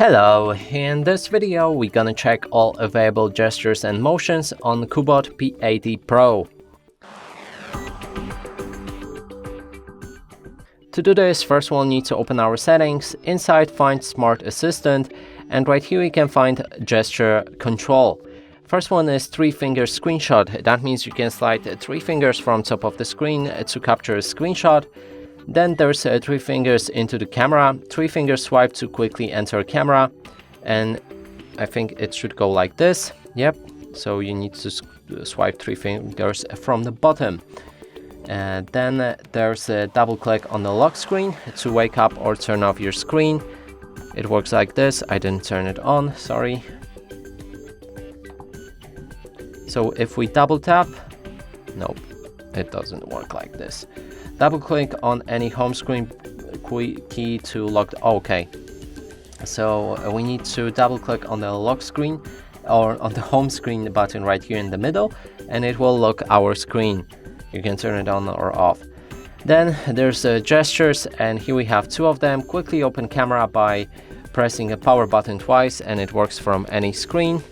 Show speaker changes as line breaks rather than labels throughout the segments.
Hello, in this video we're gonna check all available gestures and motions on CUBOT P80 Pro. To do this, first we'll need to open our settings, inside find Smart Assistant, and right here you can find gesture control. First one is 3-finger screenshot. That means you can slide 3 fingers from top of the screen to capture a screenshot. Then there's 3 fingers into the camera, 3 fingers swipe to quickly enter camera, and I think it should go like this. Yep, so you need to swipe 3 fingers from the bottom. And then there's a double click on the lock screen to wake up or turn off your screen. It works like this. I didn't turn it on, sorry. So if we double tap, nope, it doesn't work like this. Double click on any home screen key to lock. Okay, so we need to double click on the lock screen or on the home screen button right here in the middle, and it will lock our screen. You can turn it on or off. Then there's gestures, and here we have 2 of them. Quickly open camera by pressing a power button twice, and it works from any screen.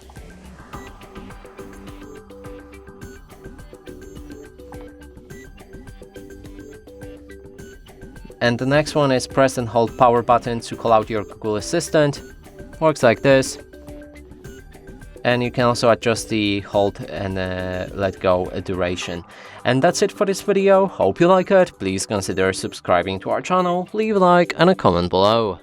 And the next one is press and hold power button to call out your Google Assistant. Works like this. And you can also adjust the hold and let go duration. And that's it for this video. Hope you like it. Please consider subscribing to our channel, leave a like and a comment below.